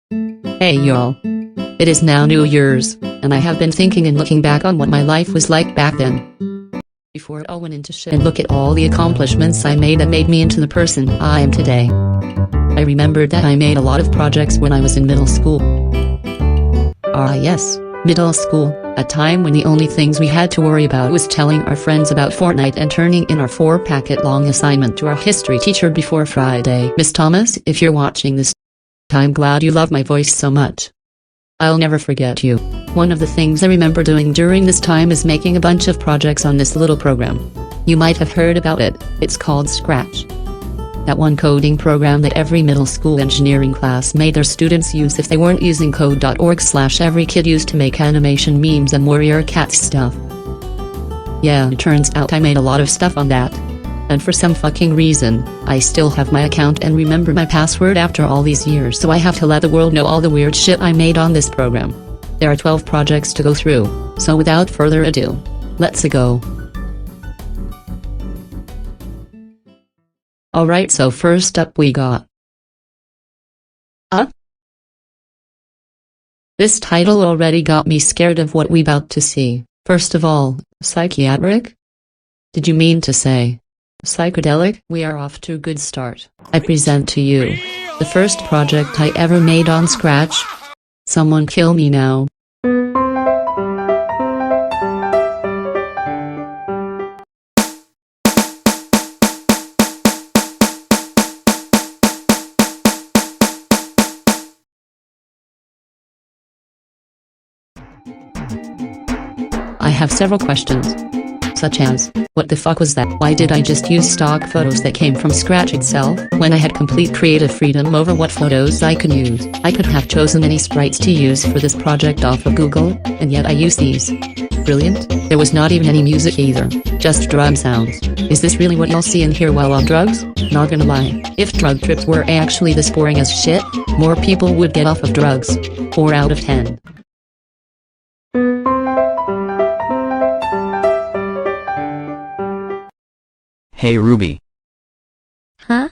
Hey y'all. It is now New Year's, and I have been thinking and looking back on what my life was like back then. Before it all went into shit, and look at all the accomplishments I made that made me into the person I am today. I remembered that I made a lot of projects when I was in middle school. Yes, middle school, a time when the only things we had to worry about was telling our friends about Fortnite and turning in our 4-packet long assignment to our history teacher before Friday. Miss Thomas, if you're watching this, I'm glad you love my voice so much. I'll never forget you. One of the things I remember doing during this time is making a bunch of projects on this little program. You might have heard about it. It's called Scratch. That one coding program that every middle school engineering class made their students use if they weren't using code.org/ every kid used to make animation memes and warrior cat stuff. Yeah, it turns out I made a lot of stuff on that. And for some fucking reason, I still have my account and remember my password after all these years, so I have to let the world know all the weird shit I made on this program. There are 12 projects to go through, so without further ado, let's go. Alright, so first up we got This title already got me scared of what we about to see. First of all, psychiatric? Did you mean to say psychedelic? We are off to a good start. I present to you the first project I ever made on Scratch. Someone kill me now. I have several questions. Such as, what the fuck was that? Why did I just use stock photos that came from Scratch itself, when I had complete creative freedom over what photos I could use? I could have chosen any sprites to use for this project off of Google, and yet I used these. Brilliant. There was not even any music either, just drum sounds. Is this really what you'll see and hear while on drugs? Not gonna lie, if drug trips were actually this boring as shit, more people would get off of drugs. 4 out of 10. Hey Ruby. Huh?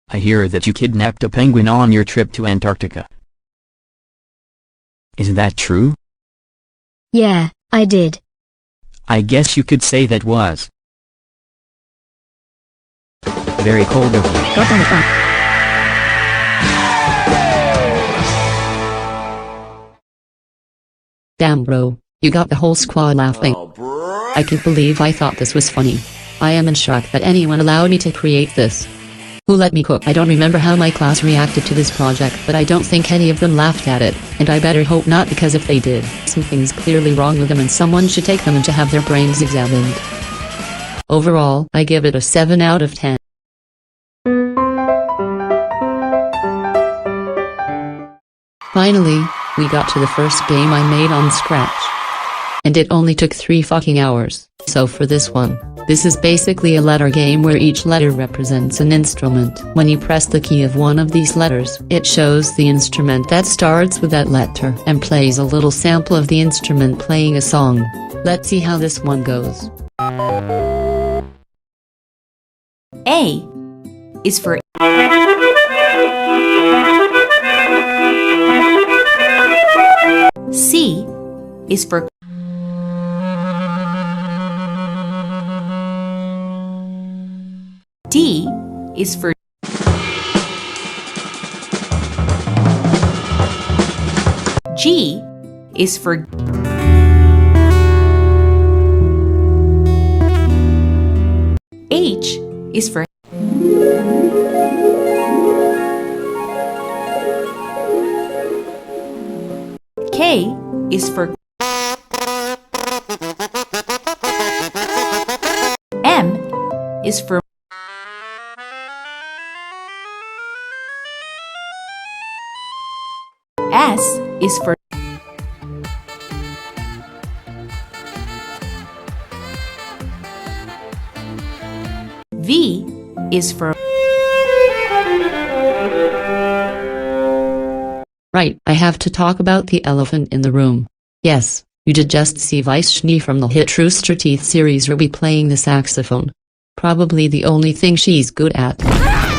I hear that you kidnapped a penguin on your trip to Antarctica. Is that true? Yeah, I did. I guess you could say that was very cold of you. Got on it. Damn bro, you got the whole squad laughing. I can't believe I thought this was funny. I am in shock that anyone allowed me to create this. Who let me cook? I don't remember how my class reacted to this project, but I don't think any of them laughed at it, and I better hope not, because if they did, something's clearly wrong with them and someone should take them in to have their brains examined. Overall, I give it a 7 out of 10. Finally, we got to the first game I made on Scratch. And it only took 3 fucking hours. So for this one, this is basically a letter game where each letter represents an instrument. When you press the key of one of these letters, it shows the instrument that starts with that letter and plays a little sample of the instrument playing a song. Let's see how this one goes. A is for C is for D is for G is for H is for K is for M is for S is for V is for Right, I have to talk about the elephant in the room. Yes, you did just see Vaishni from the hit Rooster Teeth series Ruby playing the saxophone. Probably the only thing she's good at.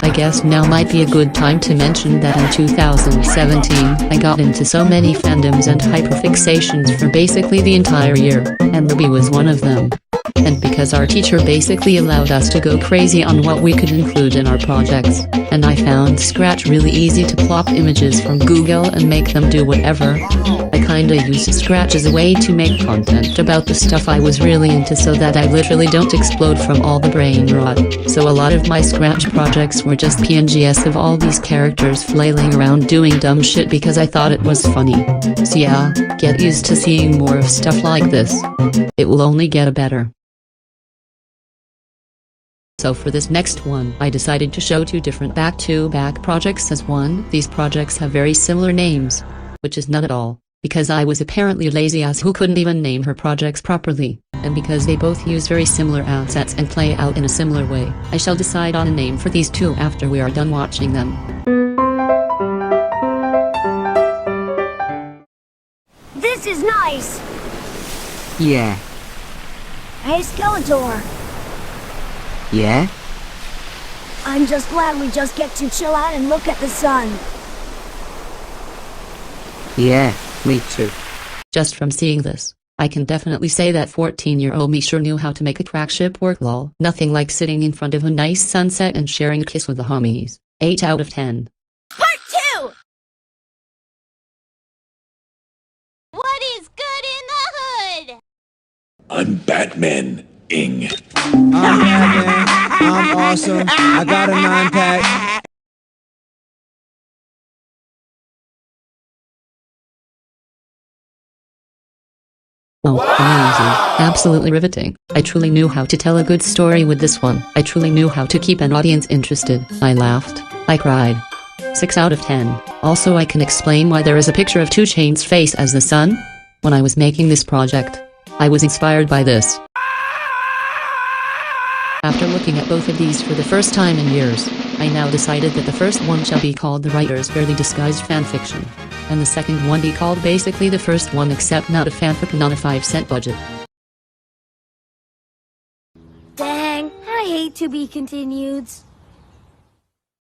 I guess now might be a good time to mention that in 2017, I got into so many fandoms and hyperfixations for basically the entire year, and rwby was one of them. And because our teacher basically allowed us to go crazy on what we could include in our projects, and I found Scratch really easy to plop images from Google and make them do whatever. I kinda used Scratch as a way to make content about the stuff I was really into so that I literally don't explode from all the brain rot. So a lot of my Scratch projects were just PNGs of all these characters flailing around doing dumb shit because I thought it was funny. So yeah, get used to seeing more of stuff like this. It will only get better. So for this next one, I decided to show two different back-to-back projects as one. These projects have very similar names, which is not at all, because I was apparently a lazy ass who couldn't even name her projects properly, and because they both use very similar assets and play out in a similar way. I shall decide on a name for these two after we are done watching them. This is nice! Yeah. Hey, Skeletor. Yeah? I'm just glad we just get to chill out and look at the sun. Yeah, me too. Just from seeing this, I can definitely say that 14-year-old me sure knew how to make a crack ship work lol. Nothing like sitting in front of a nice sunset and sharing a kiss with the homies. 8 out of 10. Part 2! What is good in the hood? I'm Batman-ing. I'm Batman. I'm awesome. I got a 9-pack. Oh, amazing. Absolutely riveting. I truly knew how to tell a good story with this one. I truly knew how to keep an audience interested. I laughed. I cried. 6 out of 10. Also, I can explain why there is a picture of 2 Chainz's face as the sun. When I was making this project, I was inspired by this. After looking at both of these for the first time in years, I now decided that the first one shall be called the writer's barely disguised fanfiction, and the second one be called basically the first one except not a fanfic and on a 5-cent budget. Dang, I hate to be continued.